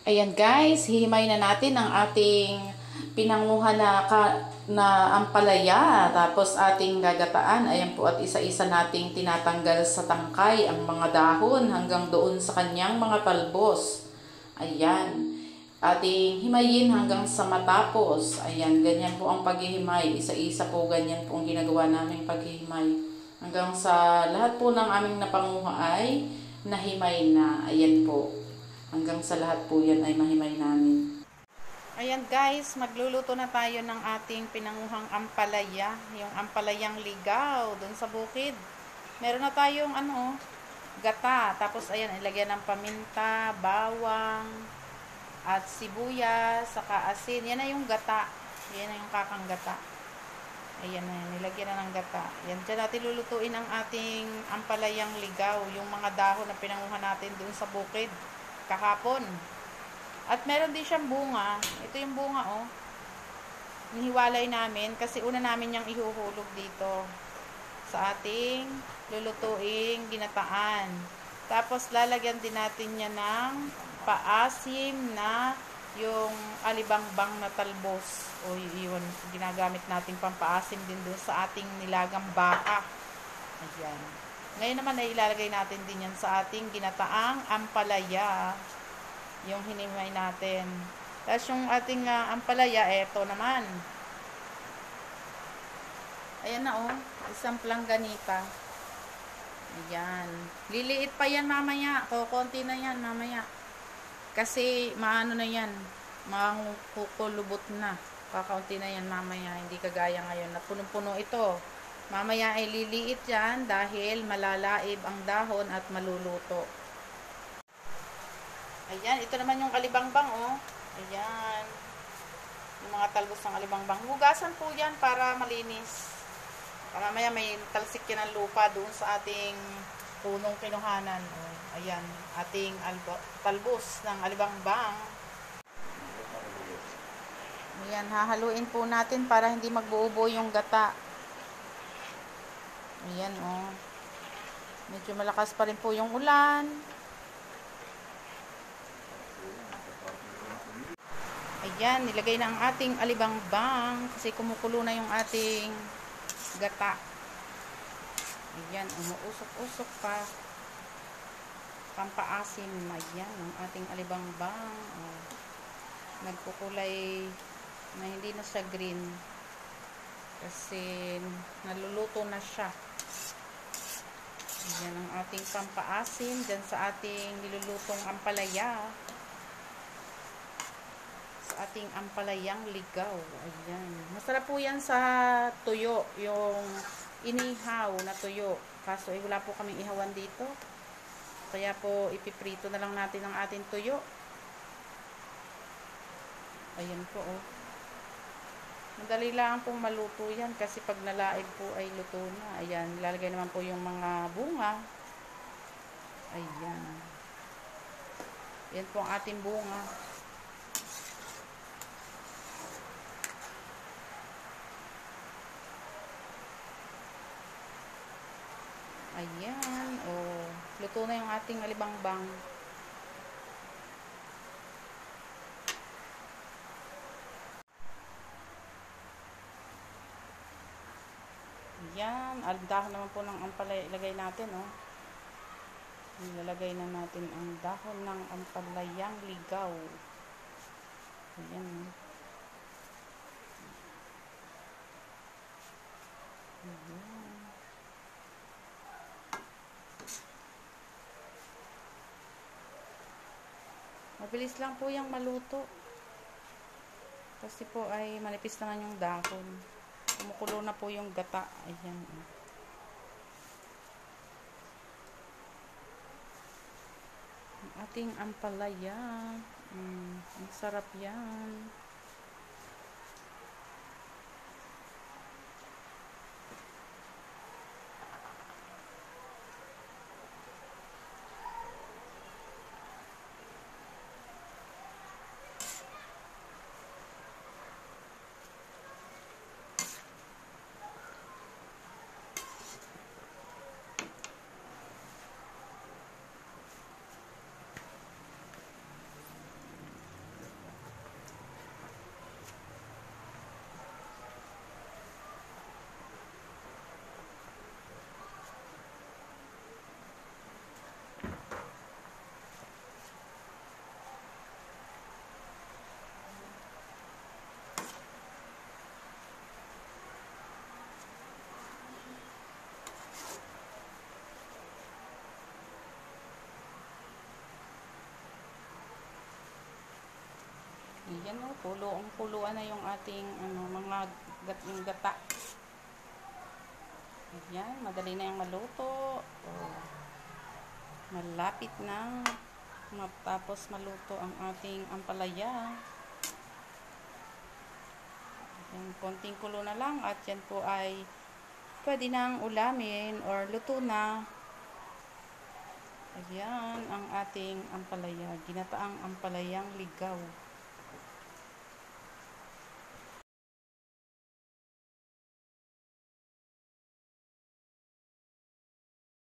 Ayan guys, hihimay na natin ang ating pinanguha na ampalaya. Tapos ating gagataan. Ayan po at isa-isa nating tinatanggal sa tangkay ang mga dahon hanggang doon sa kanyang mga talbos. Ayan. Ating himayin hanggang sa matapos. Ayan, ganyan po ang paghihimay. Isa-isa po ganyan po ang ginagawa namin paghihimay. Hanggang sa lahat po ng aming napanguha ay nahimay na. Ayan po. Hanggang sa lahat po yan ay mahimay namin. Ayan guys, magluluto na tayo ng ating pinanguhang ampalaya. Yung ampalayang ligaw doon sa bukid. Meron na tayong gata. Tapos ayan, ilagyan ng paminta, bawang, at sibuyas, saka asin. Yan na yung gata. Yan na yung kakang gata. Ayan na yan, nilagyan na ng gata. Yan, dyan natin lulutuin ang ating ampalayang ligaw. Yung mga dahon na pinanguha natin doon sa bukid kahapon. At meron din siyang bunga. Ito yung bunga, oh. Nihiwalay namin kasi una namin yung ihuhulog dito sa ating lulutuing ginataan. Tapos lalagyan din natin niya ng paasim na yung alibangbang na talbos. O yun, ginagamit natin pampaasim din doon sa ating nilagang baka. Ayan. Ngayon naman ay ilalagay natin din yan sa ating ginataang ampalaya. Yung hinimay natin. Tapos yung ating ampalaya, eto naman. Ayan na oh. Isang planganita. Ayan. Liliit pa yan mamaya. Kukunti na yan mamaya. Kasi maano na yan. Kukulubot na. Kakaunti na yan mamaya. Hindi kagaya ngayon na punong-puno ito. Mamaya ay liliit yan dahil malalaib ang dahon at maluluto. Ayan, ito naman yung alibangbang, oh. Ayan. Yung mga talbos ng alibangbang. Hugasan po yan para malinis. Para mamaya may talsik yan ng lupa doon sa ating punong kinuhanan. Oh. Ayan, ating talbos ng alibangbang. Ayan, hahaluin po natin para hindi magbuubo yung gata. Ayan, oh. Medyo malakas pa rin po yung ulan. Ayan, nilagay na ang ating alibangbang kasi kumukulo na yung ating gata. Ayan, umuusok-usok pa. Pampaasim. Ayan, ang ating alibangbang. Oh. Nagkukulay na hindi na siya green. Kasi naluluto na siya. Ayan ang ating pampaasim dyan sa ating nilulutong ampalaya. Ating ampalayang ligaw. Ayan. Masarap po yan sa tuyo. Yung inihaw na tuyo. Kaso wala po kaming ihawan dito. Kaya po ipiprito na lang natin ang ating tuyo. Ayan po, oh. Madali lang pong maluto yan kasi pag nalaig po ay luto na. Ayan. Lalagay naman po yung mga bunga. Ayan. Yan po ang ating bunga. Ayan, oh. Luto na yung ating alibangbang. Ayan, dahon naman po ng ampalaya ilagay natin, oh. Ilalagay na natin ang dahon ng ampalayang ligaw. Ayan, oh. Ayan. Mabilis lang po yung maluto. Kasi po ay manipis naman yung dahon. Kumukulo na po yung gata. Ayan. Ang ating ampalaya. Ang sarap yan. Ayan o, puluan na yung ating mga yung gata. Ayan, madali na yung maluto. Oh, malapit na matapos maluto ang ating ampalaya. Ayan, konting kulo na lang at yan po ay pwede nang ulamin or luto na. Ayan ang ating ampalaya, ginataang ampalayang ligaw.